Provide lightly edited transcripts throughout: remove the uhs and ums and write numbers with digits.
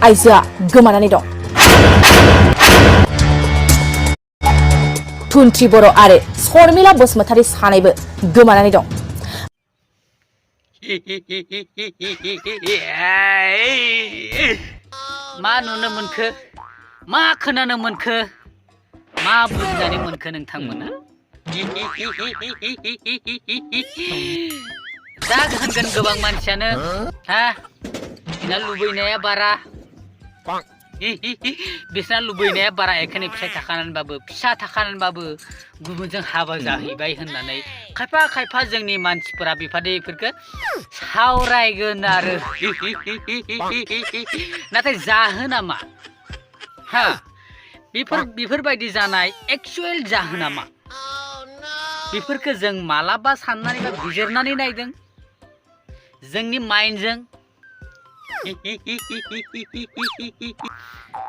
आइजोआ गोमानानै दं। थुन्थि बर' आरो शर्मिला बसुमतारी सानैबो गोमानानै दं। मा नुनो मोनखो, मा खोनानो मोनखो, मा बुजिनानै मोनखो नोंथांमोना? दा होनगोन गोबां मानसियानो, हा बिना लुबैनाया बारा, बिसना लुबैनाया बारा एखायनो फिसा थाखानानैबाबो गुबुनजों हाबा जाहैबाय होननानै खायफा खायफा जोंनि मानसिफोरा बेफोरखौ सावरायगोन आरो नाथाय जाहोना मा? हा बेफोरबायदि जानाय एक्चुएल जाहोना मा? बेफोरखौ जों मालाबा साननानै बा बिजिरनानै नायदों जोंनि माइन्डजों?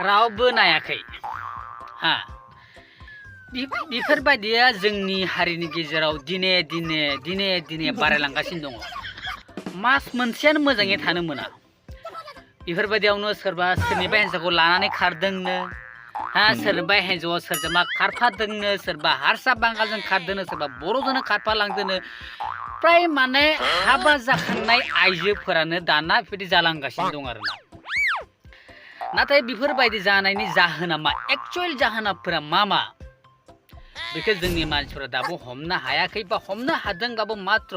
रावबो नायाखै। हा बेफोरबायदिया जोंनि हारिनि गेजेराव दिने दिने बारायलांगासिनो दङ। मास मोनसेयानो मोजाङै थानो मोना। बेफोरबायदियावनो सोरबा सोरनिबा हिन्जावखौ लानानै खारदोंनो, हा सोरनिबा हिन्जावआ सोरजोंबा खारफादोंनो, सोरबा हारसा बांगालजों खारदोंनो, सोरबा बर'जोंनो खारफालांदोंनो। प्राय माने हाबा जाखांनाय आइजोफोरानो दाना बेबायदि जालांगासिनो दं आरोना। नाथाय बेफोरबायदि जानायनि जाहोना मा? एक्चुएल जाहोनाफोरा मा? बेखौ जोंनि मानसिफोरा दाबो हमनो हायाखै, बा हमनो हादोंबाबो मात्र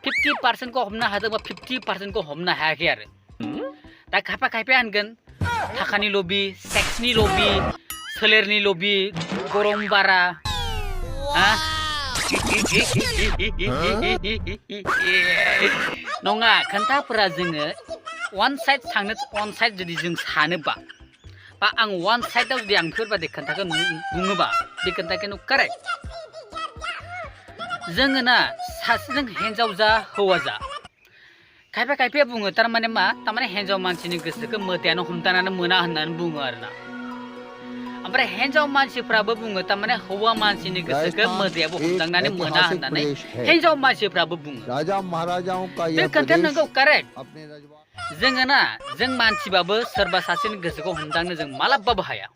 50% हमनो हादों, बा 50% हमनो हायाखै आरो। दा खायफा होनगोन थाखानि लबि, सेक्सनि लबि, सोलेरनि लबि, गरम बारा, हा नङा। खोन्थाफोरा जोङो वान साइड जुदि जों सानोबा, बा आं वान साइडआव जुदि आं बेफोरबायदि खोन्थाखौ बुङोबा, बे खोन्थाखौ कारेक्ट। जोङो ना सासेजों हिन्जाव जा हौवा जा, खायफाया बुङो थारमाने मा? थारमाने हिन्जाव मानसिनि गोसोखौ मोदायानो हमदानानै मोना होननानै बुङो आरोना। ओमफ्राय हिन्जाव मानसिफ्राबो बुङो थारमाने हौवा मानसिनि गोसोखौ मोदायाबो हमदांनानै मोना होननानै हिन्जाव मानसिफ्राबो बुङो। बे खोन्थाया नंगौ, कारेक्ट। जोङो ना जों मानसिबाबो सोरबा सासेनि गोसोखौ हमदांनो जों मालाबाबो हाया।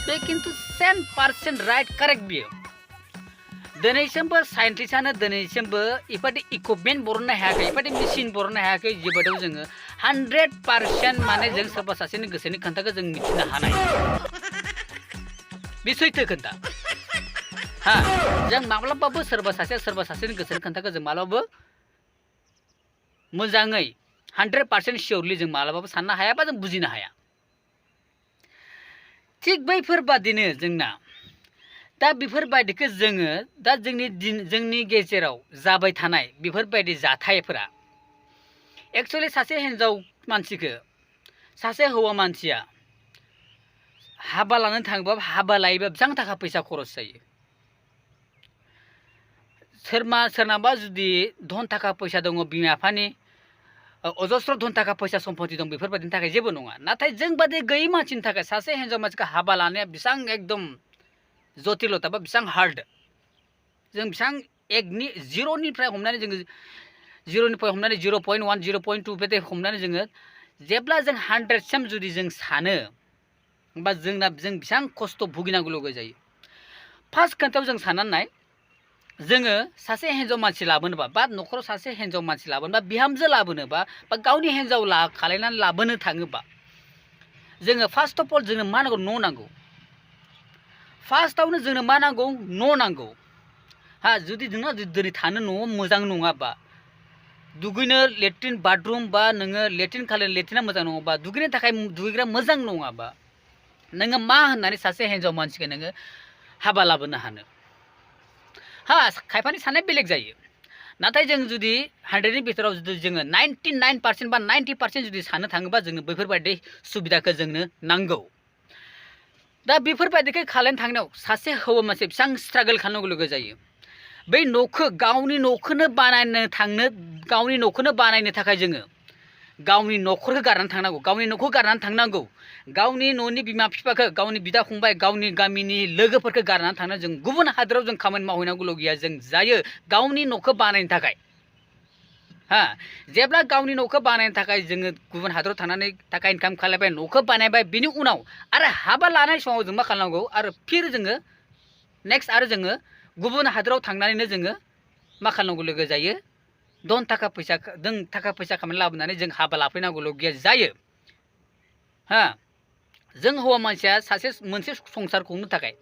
बे खिन्थु 100% राइट, कारेक्ट बियो। दिनैसिमबो साइन्टिस्टआनो दिनैसिमबो इफोरबायदि इकुइपमेन्ट बरननो हायाखै, इफोरबायदि मेसिन बरननो हायाखै जेबायदियाव जोङो 100% माने जों सोरबा सासेनि गोसोनि खोन्थाखौ जों मिथिनो हानाय। बे सैथो खोन्था। हा जों माब्लाबाबो सोरबा सासेनि गोसोनि खोन्थाखौ जों माब्लाबाबो मोजाङै 100% सियरलि जों मालाबाबो साननो हाया, बा जों बुजिनो हाया। थिग बैफोरबादिनो जोंना दा बेफोरबायदिखौ जोङो दा जोंनि गेजेराव जाबाय थानाय बेफोरबायदि जाथायफोरा एक्चुअलि सासे हिन्जाव मानसिखौ सासे हौवा मानसिया हाबा लानो थाङोबा, हाबा लायोबा बेसेबां थाखा फैसा खरस जायो। सोरनाबा जुदि धन थाखा फैसा दङ, बिमा बिफानि अजस्र धन थाखा फैसा सम्पति दं, बेफोरबायदिनि थाखाय जेबो नङा। नाथाय जों बादि गैयै मानसिनि थाखाय सासे हिन्जाव मानसिखौ हाबा लानाया बेसेबां एकदम जटिलता, बा बेसेबां हार्ड। जों बेसेबां जिर'निफ्राय हमनानै 0.1 0.2 बेबायदि हमनानै जोङो जेब्ला जों 100सिम जुदि जों सानो, बा जों बेसेबां खस्थ' भुगिनांगौ लगे जायो। फार्स्ट खोन्थायाव जों साननानै नाय, जोङो सासे हिन्जाव मानसि लाबोनोबा, बा न'खराव सासे हिन्जाव मानसि लाबोनोबा, बिहामजो लाबोनोबा, बा गावनि हिन्जाव खालायनानै लाबोनो थाङोबा, जोङो फार्स्ट अफ अल जोंनो मा नांगौ? न' नांगौ। फार्स्टआवनो जोंनो मा नांगौ? न' नांगौ। हा जुदि नोंना दिनै थानो न'आव मोजां नङाबा, दुगैनो लेट्रिन बाथरुम, बा नोङो लेट्रिना मोजां नङाबा, दुगैनो थाखाय दुगैग्रा मोजां नङाबा, नोङो मा होननानै सासे हिन्जाव मानसिखौ नोङो हाबा लाबोनो हानो? हा खायफानि साननाय बेलेग जायो। नाथाय जों जुदि 100नि बिथोराव जुदि जोङो 99% बा 90% जुदि साननो थाङोबा, जोंनो बेफोरबायदि सुबिदाखौ जोंनो नांगौ। दा बेफोरबायदिखौ खालामनो थांनायाव सासे हौवा मानसि बेसेबां स्ट्रागोल खालामनांगौ लोगो जायो। बै न'खौ गावनि न'खौनो बानायनो थाखाय जोङो गावनि न'खरखौ गारनानै थांनांगौ, गावनि न'खौ गारनानै थांनांगौ, गावनि न'नि बिमा बिफाखौ, गावनि बिदा फंबाय, गावनि गामिनि लोगोफोरखौ गारनानै थांनानै जों गुबुन हादोराव जों खामानि मावहैनांगौ गैया। जों जायो गावनि न'खौ बानायनो थाखाय। हा जेब्ला गावनि न'खौ बानायनो थाखाय जोङो गुबुन हादराव थांनानै थाखा इनकाम खालामबाय न'खौ बानायबाय बिनि उनाव आरो हाबा लानाय समाव जों मा खालामनांगौ आरो फिर जोङो नेक्स्ट आरो जोङो गुबुन हादराव थांनानैनो जोङो मा खालामनांगौ लोगो जायो थाखा फैसा खामायना लाबोनानै जों हाबा लाफैनांगौ लोगो जायो हा जों हौवा मानसिया सासे मोनसे संसार खुंनो थाखाय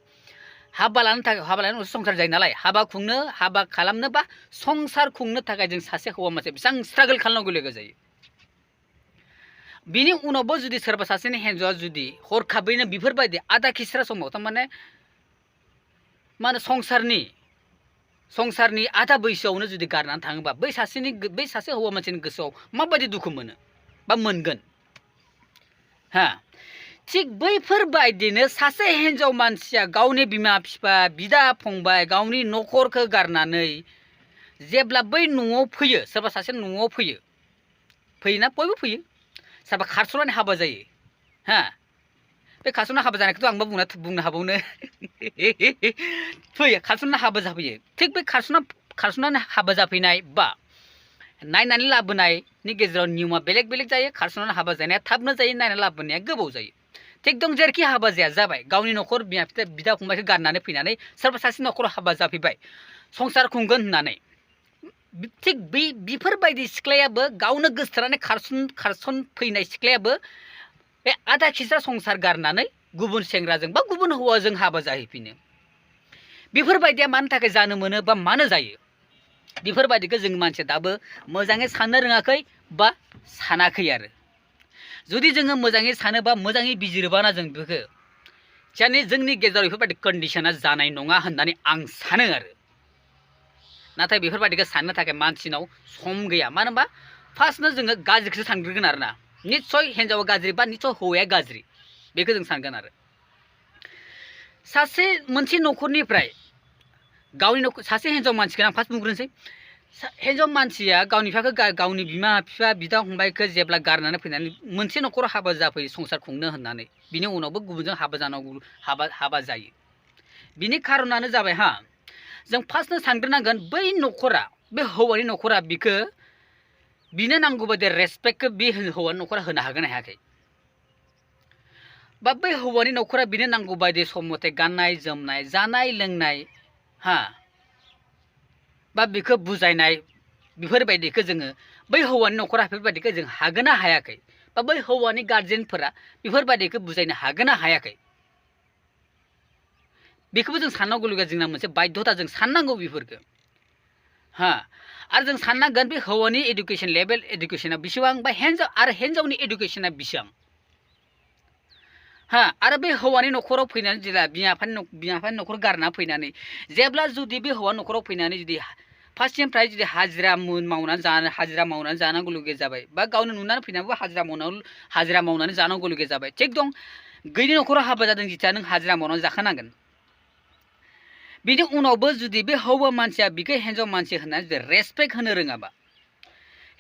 हाबा लानो संसार जायो नालाय हाबा खालामनो बा संसार खुंनो थाखाय जों सासे हौवा मानसिया बेसेबां स्ट्रागल खालामनांगौ लोगो जायो बिनि उनावबो जुदि सोरबा सासेनि हिन्जावआ जुदि हरखाबैनो बेफोरबायदि आधा खिस्रा समाव थारमाने मा होनो संसारनि आधा बैसोआवनो जुदि गारनानै थाङोबा बै सासे हौवा मानसिनि गोसोआव माबायदि दुखु मोनो बा मोनगोन हा थिग बैफोरबायदिनो सासे हिन्जाव मानसिया गावनि बिमा बिफा बिदा फंबाय गावनि न'खरखौ गारनानै जेब्ला बै न'आव फैयो सोरबा सासे न'आव फैयोना बयबो फैयो सोरबा खारस'नानै हाबा जायो हा बे खारस'ना हाबा जानायखौथ' आंबो बुंनो हाबावनो फैयो खारस'ना हाबा जाफैयो थिग बे खारस'नानै हाबा जाफैनाय बा नायनानै लाबोनायनि गेजेराव नियमा बेलेग बेलेग जायो खारस'नानै हाबा जानाया थाबनो जायो नायनानै लाबोनाया गोबाव जायो थिग दं जेरैखि हाबा जाया जाबाय गावनि न'खर बिदा फंबायखौ गारनानै फैनानै सोरबा सासे न'खराव हाबा जाफैबाय संसार खुंगोन होननानै थिग बेफोरबायदि सिख्लायाबो गावनो गोसोथोनानै खारसन फैनाय सिख्लायाबो बे आधा खिस्रा संसार गारनानै गुबुन सेंग्राजों बा गुबुन हौवाजों हाबा जाहैफिनो बेफोरबायदिया मानो थाखाय जानो मोनो बा मानो जायो बेफोरबायदिखौ जों मानसिया दाबो मोजाङै साननो रोङाखै बा सानाखै आरो जुदि जोङो मोजाङै सानोबा मोजाङै बिजिरोबाना जों बेखौ जोंनि गेजेराव बेफोरबायदि कन्डिशना जानाय नङा होननानै आं सानो आरो नाथाय बेफोरबायदिखौ साननो थाखाय मानसिनाव सम गैया मानो होनबा फार्स्टनो जोङो गाज्रिखौसो सानग्रोगोन आरोना निस्सय हिन्जावा गाज्रि बा निस्सय हौवाया गाज्रि बेखौ जों सानगोन आरो मोनसे न'खरनिफ्राय सासे हिन्जाव मानसिखौ आं फार्स्ट बुंग्रोनोसै हिन्जाव मानसिया गावनि बिमा बिफा बिदा फंबायखौ जेब्ला गारनानै फैनानै मोनसे न'खराव हाबा जाफैयो संसार खुंनो होननानै बिनि उनावबो गुबुनजों हाबा जायो बिनि खारनानो जाबाय जों फार्स्टनो सानग्रोनांगोन बै न'खरा बे हौवानि न'खरा बिनो नांगौ बायदि रेसपेक्टखौ बे हौवानि न'खरा होनो हागोन ना हायाखै बा बै हौवानि न'खरा बिनो नांगौ बायदि सम मथे गाननाय जोमनाय जानाय लोंनाय बा बेखौ बुजायनाय बेफोरबायदिखौ जोङो बै हौवानि न'खरा बेफोरबायदिखौ जों हागोन ना हायाखै बा बै हौवानि गार्जेनफोरा बेफोरबायदिखौ बुजायनो हागोन ना हायाखै बेखौबो जों साननांगौ लोगो जोंना मोनसे बाध्यता जों साननांगौ बेफोरखौ आरो जों साननांगोन बे हौवानि एडुकेसना बेसेबां बा हिन्जावनि एडुकेसना बेसेबां आरो बे हौवानि न'खराव फैनानै जेब्ला बिमा बिफानि न'खर गारना फैनानै जेब्ला जुदि बे हौवा न'खराव फैनानै जुदि फार्स्टनिफ्राय जुदि हाजिरा मावनानै जानांगौ लुगैया जाबाय बा गावनो नुनानै फैनानैबो हाजिरा मावनानै जानांगौ लुगैया जाबाय थिग दं गैयि न'खराव हाबा जादों जिथिया नों हाजिरा मावनानै जाखानांगोन बिनि उनावबो जुदि बे हौवा मानसिया बिखौ हिन्जाव मानसि होननानै जुदि रेसपेक्ट होनो रोङाबा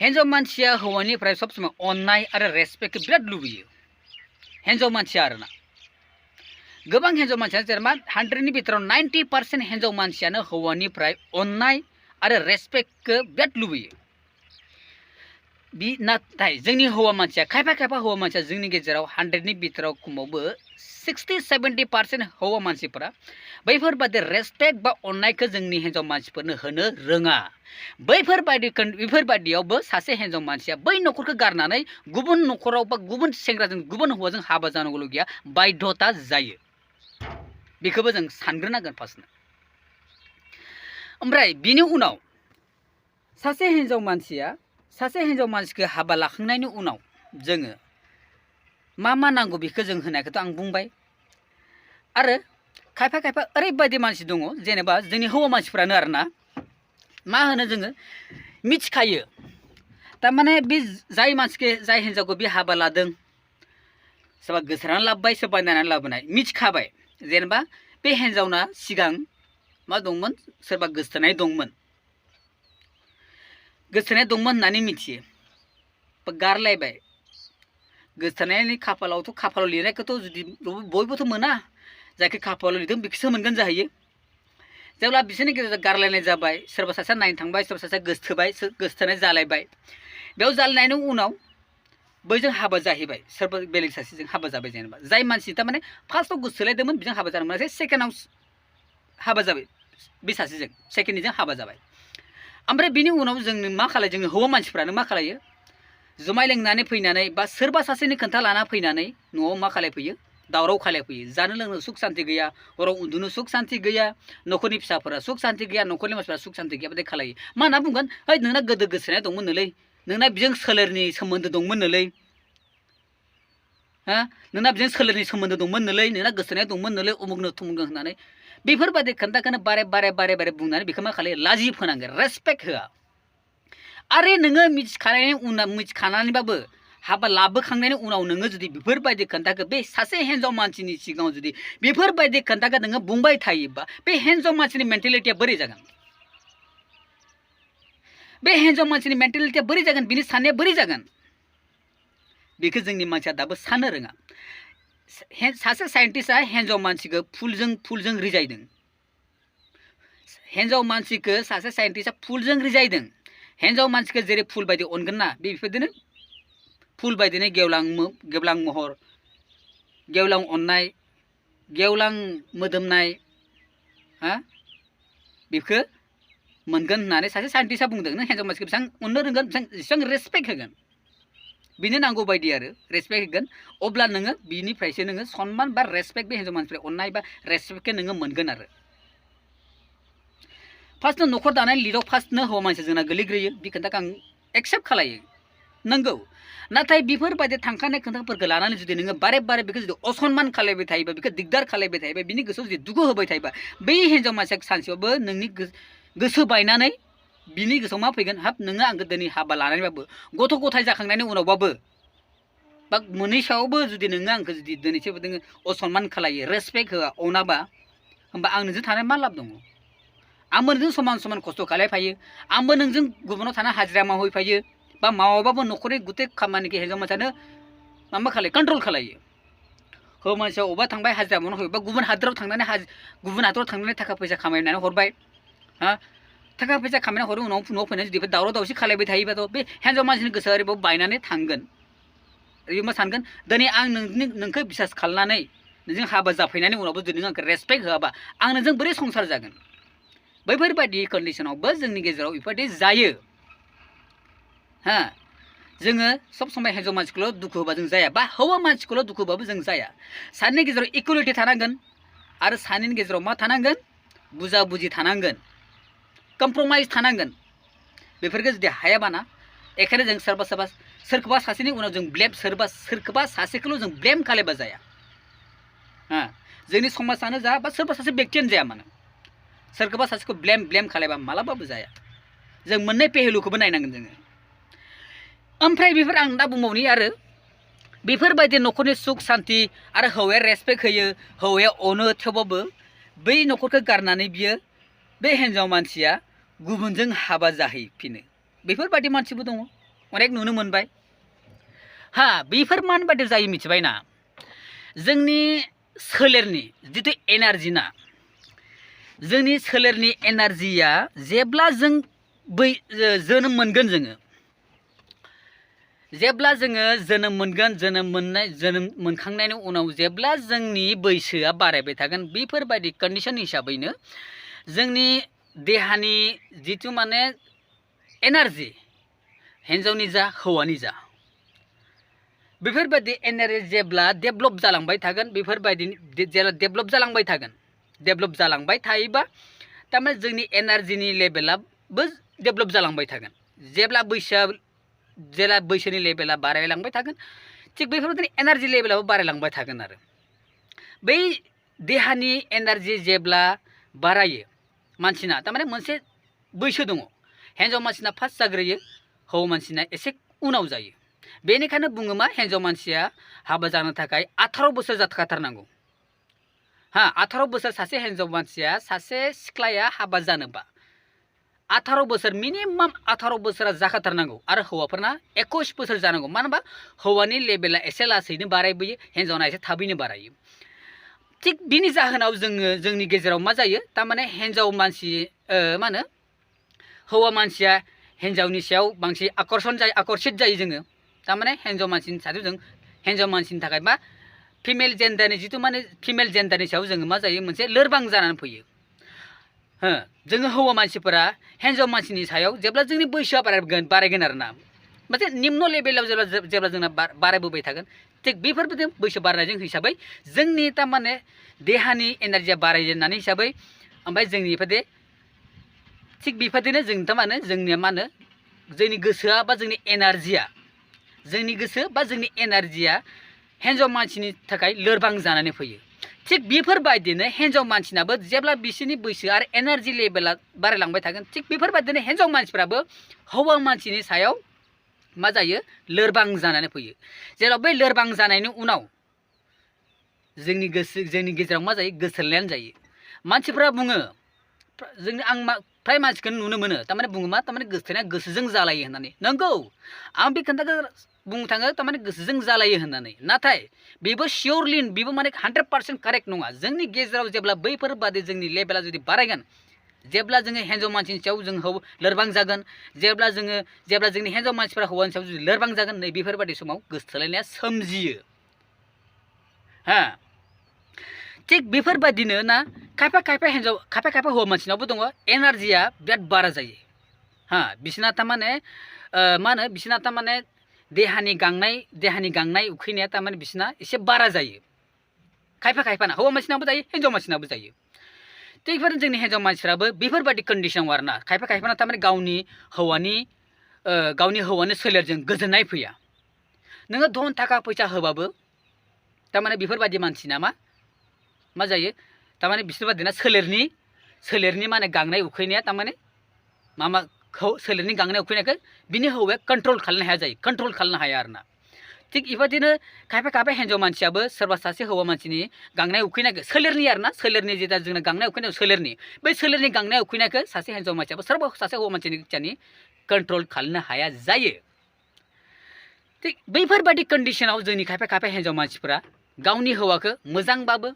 हिन्जाव मानसिया हौवानिफ्राय सब समाय अननाय आरो रेसपेक्टखौ बिराद लुबैयो हिन्जाव मानसिया आरोना गोबां हिन्जाव मानसियानो जेनेबा 100नि बिथोराव 90% हिन्जाव मानसियानो हौवानिफ्राय अननाय आरो रेसपेक्टखौ बिराद लुबैयो नाथाय जोंनि हौवा मानसिया खायफा हौवा मानसिया जोंनि गेजेराव 100नि बिथोराव खमावबो 60-70% हौवा मानसिफोरा बैफोरबायदि रेसपेक्ट बा अननायखौ जोंनि हिन्जाव मानसिफोरनो होनो रोङा बेफोरबायदियावबो सासे हिन्जाव मानसिया बै न'खरखौ गारनानै गुबुन न'खराव बा गुबुन सेंग्राजों गुबुन हौवाजों हाबा जानांगौ लुगैया बाध्यता जायो बेखौबो जों सानग्रोनांगोन फार्स्टनो ओमफ्राय बिनि उनाव सासे हिन्जाव मानसिखौ हाबा लाखांनायनि उनाव जोङो मा नांगौ बेखौ जों होनायखौथ' आं बुंबाय आरो खायफा ओरैबायदि मानसि दङ जेनेबा जोंनि हौवा मानसिफ्रानो आरोना मा होनो जोङो मिथिखायो थारमाने बे जाय हिन्जावखौ बे हाबा लादों सोरबा गोसोनानै लाबोबाय सोरबा नायनानै लाबोनाय मिथिखाबाय जेनेबा बे हिन्जावना सिगां मा दंमोन सोरबा गोसोथोनाय दंमोन होननानै मिथियो गारलायबाय गोसोथोनायनि खाफालाव लिरनायखौथ' जुदि बयबोथ' मोना जायखौ खाफालाव लिरदों बेखौसो मोनगोन जाहैयो जेब्ला बिसोरनि गेजेराव गारलायनाय जाबाय सोरबा सासेया नायनो थांबाय सोरबा सासेया गोसथोबाय गोसथोनाय जालायबाय बेयाव जालायनायनि उनाव बैजों हाबा जाहैबाय सोरबा बेलेग सासेजों हाबा जाबाय जेनेबा जाय मानसि थारमाने फार्स्टआव गोसथोलायदोंमोन बेजों हाबा जानो मोनासै सेकेन्डआव हाबा जाबाय बे सासेजों सेकेन्डनिजों हाबा जाबाय ओमफ्राय बिनि उनाव जोंनो मा खालायो जोङो हौवा मानसिफ्रानो मा खालायो जुमाय लोंनानै फैनानै बा सोरबा सासेनि खोन्था लाना फैनानै न'आव मा खालायफैयो दावराव खालायफैयो जानो लोंनो सुख सान्ति गैया हराव उन्दुनो सुख सान्ति गैया न'खरनि फिसाफोरा सुख सान्ति गैया न'खरनि मानसिफोरा सुख सान्ति गैया बिदि खालायो मा होनना बुंगोन ओइ नोंना गोदो गोसोनाय दंमोननोलै नोंना बिजों सोलेरनि सोमोन्दो दंमोननोलै हा नोंना बिजों सोलेरनि सोमोन्दो दंमोननोलै नोंना गोसोनाय दंमोननोलै उमुगनो थुमुगनो होननानै बेफोरबायदि खोन्थाखौनो बारे बुंनानै बेखौ मा खालायो लाजि फोनांगोन रेसपेक्ट होआ आरो नोङो मिथिखानानैबाबो हाबा लाबोखांनायनि उनाव नोङो जुदि बेफोरबायदि खोन्थाखौ बे सासे हिन्जाव मानसिनि सिगाङाव जुदि बेफोरबायदि खोन्थाखौ नोङो बुंबाय थायोबा बे हिन्जाव मानसिनि मेन्टेलिटिया बोरै जागोन बे हिन्जाव मानसिनि मेन्टेलिटिया बोरै जागोन बिनि साननाया बोरै जागोन बेखौ जोंनि मानसिया दाबो साननो रोङा सासे साइन्टिस्टआ हिन्जाव मानसिखौ फुलजों रिजायदों हिन्जाव मानसिखौ सासे साइन्टिस्टआ फुलजों रिजायदों हिन्जाव मानसिखौ जेरै फुल बायदि अनगोन ना बेफोरबायदिनो फुल बायदिनो गेवलां महर गेवलां अननाय गेवलां मोदोमनाय हा बेखौ मोनगोन होननानै सासे साइन्टिस्टआ बुंदों नों हिन्जाव मानसिखौ बेसेबां अननो रोंगोन बेसेबां रेसपेक्ट होगोन बिनो नांगौ बायदि आरो रेसपेक्ट होगोन अब्ला नोङो बिनिफ्रायसो नोङो सनमान बा रेसपेक्ट बे हिन्जाव मानसिफ्रा अननाय बा रेसपेक्टखौ नोङो मोनगोन आरो फार्स्टनो न'खर दानाय लिडआव फार्स्टनो हौवा मानसि जोंना गोलैग्रोयो बे खोन्थाखौ आं एक्सेप्ट खालायो नंगौ नाथाय बेफोरबायदि थांखानाय खोन्थाफोरखौ लानानै जुदि नोङो बारे बेखौ जुदि असनमान खालायबाय थायोबा बेखौ दिगदार खालायबाय थायोबा बिनि गोसोआव जुदि दुखु होबाय थायोबा बै हिन्जाव मानसिया सानसेयावबो नोंनि गोसो बायनानै बिनि गोसोआव मा फैगोन हाब नोङो आंखौ दिनै हाबा लानानैबाबो गथ' गथाय जाखांनायनि उनावबाबो बा मोननैसोआवबो जुदि नोङो आंखौ जुदि दिनैसो नोङो असनमान खालायो रेसपेक्ट होआ अनाबा होमबा आं नोंजों थानाय मा लाब दङ आंबो नोंजों समान खस्थ' खालायफायो आंबो नोंजों गुबुनाव थाना हाजिरा मावहैफायो बा मावाबाबो न'खरनि गुथे खामानिखौ हिन्जाव मानसियानो मा खालायो कन्ट्रल खालायो हौवा मानसिया अबा थांबाय हाजिरा मावनो होबाय बा गुबुन हादोराव थांनानै थाखा फैसा खामायनानै हरबाय हा थाखा फैसा खामायना हरो उनाव न'आव फैनानै जुदि दावराव दावसि खालायबाय थायोबाथ' बे हिन्जाव मानसिनि गोसोआ ओरैबाबो बायनानै थांगोन ओरै मा सानगोन दिनै आं नोंखौ बिसास खालामनानै नोंजों हाबा जाफैनायनि उनावबो जुदि नों आंखौ रेसपेक्ट होआबा आं नोंजों बोरै संसार जागोन बैफोरबायदि कन्डिसनावबो जोंनि गेजेराव बेफोरबायदि जायो हा जोङो सब समय हिन्जाव मानसिखौल' दुखु होबा जों जाया बा हौवा मानसिखौल' दुखु होबाबो जों जाया सानैनि गेजेराव इकुवेलिटि थानांगोन आरो सानैनि गेजेराव मा थानांगोन बुजा बुजि थानांगोन कमप्रमाइज थानांगोन बेफोरखौ जुदि हायाबाना एखायनो जों सोरखौबा सासेनि उनाव जों सोरखौबा सासेखौल' जों ब्लेम खालायबा जाया हा जोंनि समाजानो जा बा सोरबा सासे बेक्तियानो जाया मानो सोरखौबा सासेखौ ब्लेम खालायबा मालाबाबो जाया जों मोननै पेहेलुखौबो नायनांगोन जोङो ओमफ्राय बेफोर आं दा बुंबावनि आरो बेफोरबायदि न'खरनि सुख सान्ति आरो हौवाया रेसपेक्ट होयो हौवाया अनो थेवबाबो बै न'खरखौ गारनानै बियो बे हिन्जाव मानसिया गुबुनजों हाबा जाहैफिनो बेफोरबायदि मानसिबो दङ अनेक नुनो मोनबाय हा बेफोर मानो बायदि जायो मिथिबायना जोंनि सोलेरनि जिथु एनार्जि ना जोंनि सोलेरनि एनार्जिया जेब्ला जों जोनोम मोनगोन जेब्ला जोङो जोनोम मोनखांनायनि उनाव जेब्ला जोंनि बैसोआ बारायबाय थागोन बेफोरबायदि कन्डिसन हिसाबैनो जोंनि देहानि जिथु माने एनार्जि हिन्जावनि जा हौवानि जा बेफोरबायदि एनार्जि जेब्ला डेभेलप जालांबाय थागोन बेफोरबायदि जेब्ला डेभेलप जालांबाय थायोबा थारमाने जोंनि एनार्जिनि लेभेलाबो डेभेलप जालांबाय थागोन जेब्ला बैसोनि लेभेला बारायलांबाय थागोन थिग बेफोरबायदिनो एनार्जि लेभेलाबो बारायलांबाय थागोन आरो बै देहानि एनार्जि जेब्ला बारायो मानसिना थारमाने मोनसे बैसो दङ हिन्जाव मानसिना फार्स्ट जाग्रोयो हौवा मानसिना एसे उनाव जायो बेनिखायनो बुङो मा हिन्जाव मानसिया हाबा जानो थाखाय 18 बोसोर जाथारनांगौ हा 18 बोसोर सासे हिन्जाव मानसिया सासे सिख्लाया हाबा जानोबा 18 बोसोर मिनिमाम 18 बोसोरा जाखाथारनांगौ आरो हौवाफोरना 21 बोसोर जानांगौ मानो होनबा हौवानि लेभेला एसे लासैनो बारायबोयो हिन्जावना एसे थाबैनो बारायो थिग बिनि जाहोनाव जोंनि गेजेराव मा जायो थारमाने हिन्जाव मानसि मा होनो हौवा मानसिया हिन्जावनि सायाव बांसिन आकर्षित जायो जोङो थारमाने हिन्जाव मानसिनि सायाव जों हिन्जाव मानसिनि थाखाय मा फिमेल जेन्डारनि जिथु माने फिमेल जेन्डारनि सायाव जोङो मा जायो मोनसे लोरबां जानानै फैयो जोङो हौवा मानसिफोरा हिन्जाव मानसिनि सायाव जेब्ला जोंनि बैसोआ बारायगोन आरोना मोनसे निम्न लेभेलाव जेब्ला जोंना बारायबोबाय थागोन थिग बेफोरबायदि बैसो बारायनायजों हिसाबै जोंनि थारमाने देहानि एनार्जिया बारायजेननानै हिसाबै ओमफ्राय जोंनि बेफोरदि थिग बेफोरदिनो जों थारमाने जोंनिया मा होनो जोंनि गोसोआ बा जोंनि एनार्जिया हिन्जाव मानसिनि थाखाय लोरबां जानानै फैयो थिग बेफोरबायदिनो हिन्जाव मानसिनाबो जेब्ला बिसोरनि बैसो आरो एनार्जि लेभेला बारायलांबाय थागोन थिग बेफोरबायदिनो हिन्जाव मानसिफ्राबो हौवा मानसिनि सायाव मा जायो लोरबां जानानै फैयो जेराव बै लोरबां जानायनि उनाव जोंनि गेजेराव मा जायो गोसोलायनाय जायो मानसिफ्रा बुङो आं फ्राय मानसिखौनो नुनो मोनो थारमाने बुङो मा थारमाने गोसोथोनाया गोसोजों जालायो होननानै नंगौ आं बे खोथाखौ बुंनो थाङो थारमाने गोसोजों जालायो होननानै नाथाय बेबो सियरलि बेबो माने 100% कारेक्ट नङा जोंनि गेजेराव जेब्ला बैफोरबादि जोंनि लेभेला जुदि बारायगोन जेब्ला जोङो हिन्जाव मानसिनि सायाव जों लोरबां जागोन जेब्ला जोंनि हिन्जाव मानसिफोरा हौवानि सायाव जुदि लोरबां जागोन नै बेफोरबायदि समाव गोसोथोलायनाया सोमजियो थिग बेफोरबायदिनो ना खायफा हौवा मानसिनावबो दङ एनार्जिया बिराद बारा जायो बिसिना थारमाने मा होनो बिसिना थारमाने देहानि गांनाय उखैनाया थारमाने बिसिना एसे बारा जायो खायफा ना हौवा मानसिनाबो जायो हिन्जाव मानसिनाबो जायो थिग बेफोरनो जोंनि हिन्जाव मानसिफ्राबो बेफोरबायदि कन्डिसनाव आरोना खायफाना थारमाने गावनि हौवानि सोलेरजों गोजोननाय फैया नोङो धन थाखा फैसा होबाबो थारमाने बेफोरबायदि मानसिना मा जायो थारमाने बिसोरबायदिना सोलेरनि माने गांनाय उखैनाया थारमाने सोलेरनि गांनाय उखैनायखौ बिनि हौवाया कन्ट्रल खालामनो हाया आरोना थिग बेबायदिनो खायफा हिन्जाव मानसियाबो सोरबा सासे हौवा मानसिनि गांनाय उखैनायखौ सोलेरनि जेटा जोंना गांनाय उखैनाय बै सोलेरनि गांनाय उखैनायखौ सासे हिन्जाव मानसियाबो सोरबा सासे हौवा मानसिनि कन्ट्रल खालामनो हाया जायो थिग बैफोरबायदि कन्डिसनाव जोंनि खायफा हिन्जाव मानसिफोरा गावनि हौवाखौ मोजांबाबो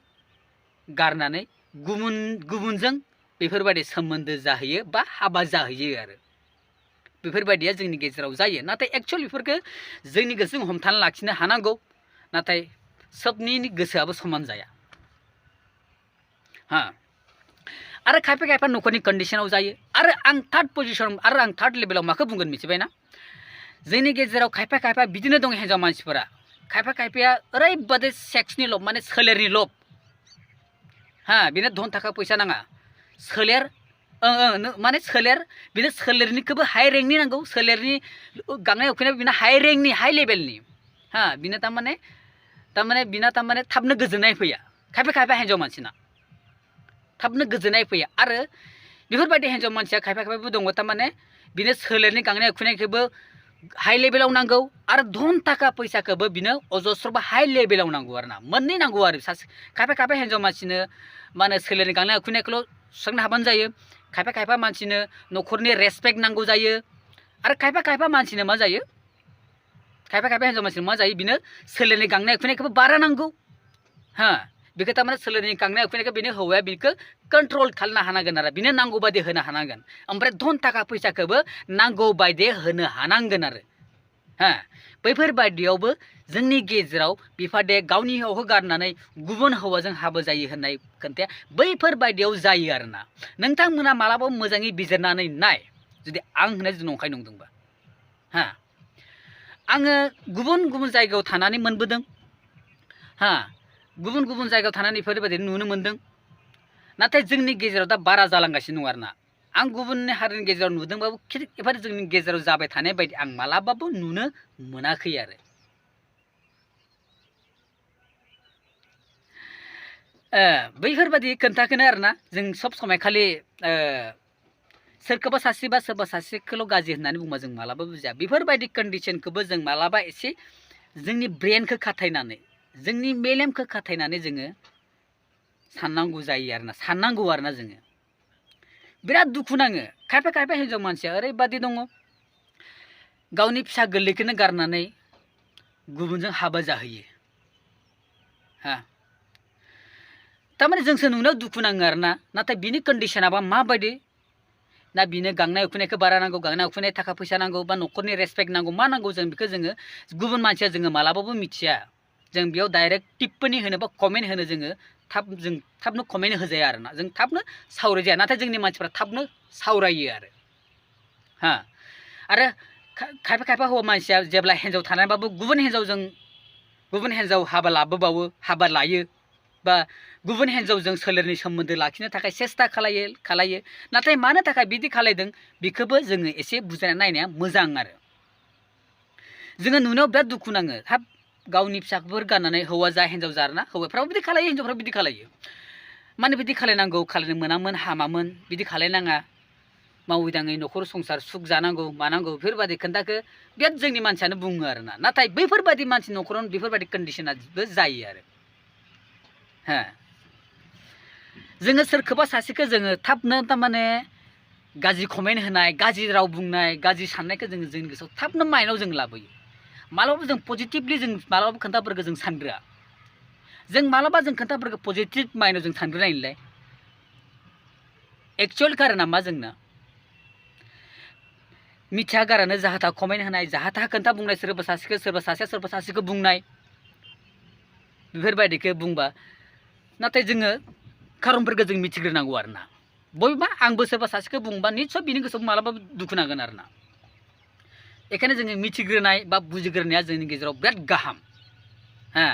गारनानै गुबुनजों बेफोरबायदि सोमोन्दो जाहैयो बा हाबा जाहैयो आरो बेफोरबायदिया जोंनि गेजेराव जायो नाथाय एक्चुअल बेफोरखौ जोंनि गोसोजों हमथाना लाखिनो हानांगौ नाथाय सबनि गोसोआबो समान जाया आरो खायफा न'खरनि कन्डिसनाव जायो आरो आं थार्ड लेभेलाव माखौ बुंगोन मिथिबायना जोंनि गेजेराव खायफा बिदिनो दं हिन्जाव मानसिफोरा खायफाया ओरैबादि सेक्सनि लब माने सोलेरनि लब बेनो धन थाखा फैसा नाङा सोलेर माने बिनो सोलेरनिखौबो हाइ रेंकनि नांगौ सोलेरनि गांनाय उखैनायबो बिनो हाइ रेंकनि हाइ लेभेलनि बिनो थारमाने बिना थाबनो गोजोननाय फैया खायफा हिन्जाव मानसिना थाबनो गोजोननाय फैया आरो बेफोरबायदि हिन्जाव मानसिया खायफाबो दङ थारमाने बिनो सोलेरनि गांनाय उखैनायखौबो हाइ लेभेलाव नांगौ आरो धन थाखा फैसाखौबो बिनो अजस्रबा हाइ लेभेलाव नांगौ आरोना मोननै नांगौ आरो खायफा हिन्जाव मानसिनो मा होनो सोलेरनि गांनाय उखैनायखौल' सुफुंनो हाबानो जायो खायफा मानसिनो न'खरनि रेसपेक्ट नांगौ जायो आरो खायफा मानसिनो मा जायो खायफा हिन्जाव मानसिनो मा जायो बिनो सोलेरनि गांनाय उखैनायखौबो बारा नांगौ बेखौ थारमाने सोलेरनि गांनाय उखैनायखौ बिनि हौवाया बिखौ कन्ट्रल खालामनो हानांगोन आरो बिनो नांगौ बायदि होनो हानांगोन ओमफ्राय धन थाखा फैसाखौबो नांगौ बायदि होनो हानांगोन आरो बैफोरबायदियावबो जोंनि गेजेराव बेफोरदे गावनि हौवाखौ गारनानै गुबुन हौवाजों हाबा जायो होननाय खोथाया बैफोरबायदियाव जायो आरोना नोंथांमोना मालाबाबो मोजाङै बिजिरनानै नाय जुदि आं होननाय जुदि नंखाय नंदोंबा आङो गुबुन जायगायाव थानानै मोनबोदों गुबुन जायगायाव थानानै बेफोरबायदि नुनो मोनदों नाथाय जोंनि गेजेराव दा बारा जालांगासिनो दं आरोना आं गुबुननि हारिनि गेजेराव नुदोंबाबो बेफोर जोंनि गेजेराव जाबाय थानाय बायदि आं मालाबाबो नुनो मोनाखै आरो बैफोरबायदि खोन्थाखौनो आरोना जों सब समाय खालि सोरखौबा सासे बा सोरबा सासेखौल' गाज्रि होननानै बुंबा जों मालाबा बुजिया बेफोरबायदि कन्डिसनखौबो जों मालाबा एसे जोंनि ब्रेनखौ खाथायनानै जोंनि मेलेमखौ खाथायनानै जोङो साननांगौ जायो आरोना जोङो बिराद दुखु नाङो खायफा हिन्जाव मानसिया ओरैबादि दङ गावनि फिसा गोरलैखौनो गारनानै गुबुनजों हाबा जाहैयो तारमाने जोंसो नुनायाव दुखु नाङो आरोना नाथाय बिनि कन्डिशनाबा माबायदि ना बिनो गांनाय उखैनायखौ बारा नांगौ गांनाय उखैनाय थाखा फैसा नांगौ बा न'खरनि रेसपेक्ट नांगौ मा नांगौ जों बेखौ जोङो गुबुन मानसिया जोङो मालाबाबो मिथिया जों बेयाव डाइरेक्ट टिप्पणी होनो बा कमेन्ट होनो जोङो जों थाबनो कमेन्ट होजाया आरोना जों थाबनो सावरायजाया नाथाय जोंनि मानसिफ्रा थाबनो सावरायो आरो हा आरो खायफा खायफा हौवा मानसिया जेब्ला हिन्जाव थानायबाबो गुबुन हिन्जाव हाबा लाबोबावो हाबा लायो बा गुबुन हिन्जावजों सोलेरनि सोमोन्दो लाखिनो थाखाय सेस्था खालायो नाथाय मानो थाखाय बिदि खालायदों बेखौबो जोङो एसे बुजायना नायनाया मोजां आरो जोङो नुनायाव बिराद दुखु नाङो हाब गावनि फिसाफोर गारनानै हौवा जा हिन्जाव जा आरोना हौवाफ्राबो बिदि खालायो हिन्जावफ्राबो बिदि खालायो मानो बिदि खालायनांगौ खालायनो मोनामोन हामामोन बिदि खालायनाङा मावै दाङै न'खर संसार सुख जानांगौ मानांगौ बेफोरबायदि खोन्थाखौ बिराद जोंनि मानसियानो बुङो आरोना नाथाय बैफोरबायदि मानसि न'खरावनो बेफोरबायदि कन्डिशनाबो जायो आरो हा जोङो सोरखौबा सासेखौ जोङो थाबनो तारमाने गाज्रि कमेन्ट होनाय गाज्रि राव बुंनाय गाज्रि साननायखौ जोङो जोंनि गोसोआव थाबनो माइन्डआव जों लाबोयो मालाबाबो जों पजिटिभलि जों मालाबाबो खोन्थाफोरखौ जों सानग्रोआ जों मालाबा जों खोन्थाफोरखौ पजिटिभ माइन्डआव जों सानग्रोनायनिलाय एक्चुअल कारना मा जोंना मिथिया गारानो जाहा थाहा कमेन्ट होनाय जाहा थाहा खोन्था बुंनाय सोरबा सासेखौ बुंनाय बेफोरबायदिखौ बुंबा नाथाय जोङो खारनफोरखौ जों मिथिग्रोनांगौ आरोना बयबा आंबो सोरबा सासेखौ बुंबा निस्सय बिनि गोसोआव मालाबाबो दुखु नांगोन आरोना बेखायनो जोङो मिथिग्रोनाय बा बुजिग्रोनाया जोंनि गेजेराव बिराद गाहाम हा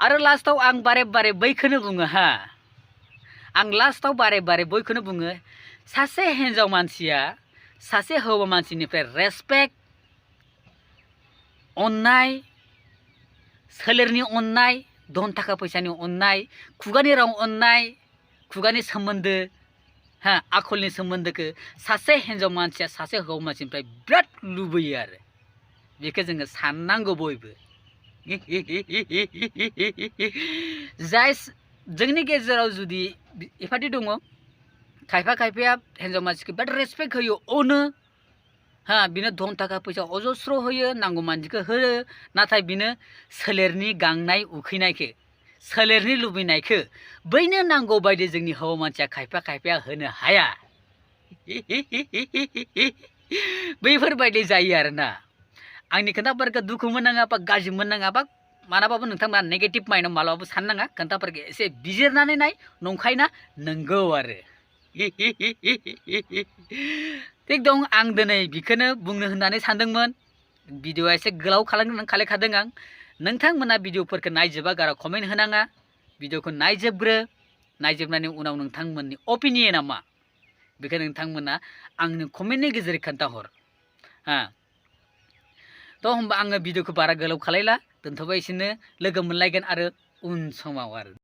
आरो लास्टआव आं बारे बारे बैखौनो बुङो हा आं लास्टआव बारे बारे बैखौनो बुङो सासे हिन्जाव मानसिया सासे हौवा मानसिनिफ्राय रेसपेक्ट अननाय सोलेरनि अननाय धन थाखा फैसानि अननाय खुगानि राव अननाय खुगानि सोमोन्दो हा आखलनि सोमोन्दोखौ सासे हिन्जाव मानसिया सासे हौवा मानसिनिफ्राय बिराद लुबैयो आरो बेखौ जोङो साननांगौ बयबो जाय जोंनि गेजेराव जुदि बेबादि दङ खायफाया हिन्जाव मानसिखौ बिराद रेसपेक्ट होयो अनो हा बिनो धन थाखा फैसा अजस्र होयो नांगौ मानसिखौ होयो नाथाय बिनो सोलेरनि गांनाय उखैनायखौ सोलेरनि लुबैनायखौ बैनो नांगौ बायदि जोंनि हौवा मानसिया खायफाया होनो हाया बैफोरबायदि जायो आरोना आंनि खोन्थाफोरखौ दुखु मोननाङा बा गाज्रि मोननाङा बा मालाबाबो नोंथांमोना नेगेटिभ माइन्डआव मालाबाबो साननाङा खोन्थाफोरखौ एसे बिजिरनानै नाय नंखायना नंगौ आरो थिग दं आं दिनै बेखौनो बुंनो होननानै सानदोंमोन भिडिअआ एसे गोलाव खालायखादों आं नोंथांमोना भिडिअफोरखौ नायजोबा गारा कमेन्ट होनाङा भिडिअखौ नायजोबनायनि उनाव नोंथांमोननि अपिनियना मा बेखौ नोंथांमोना आंनो कमेन्टनि गेजेरजों खोन्थाहर हा थ' होमबा आङो भिडिअखौ बारा गोलाव खालायला दोनथ'बाय एसेनो लोगो मोनलायगोन आरो उन समाव आरो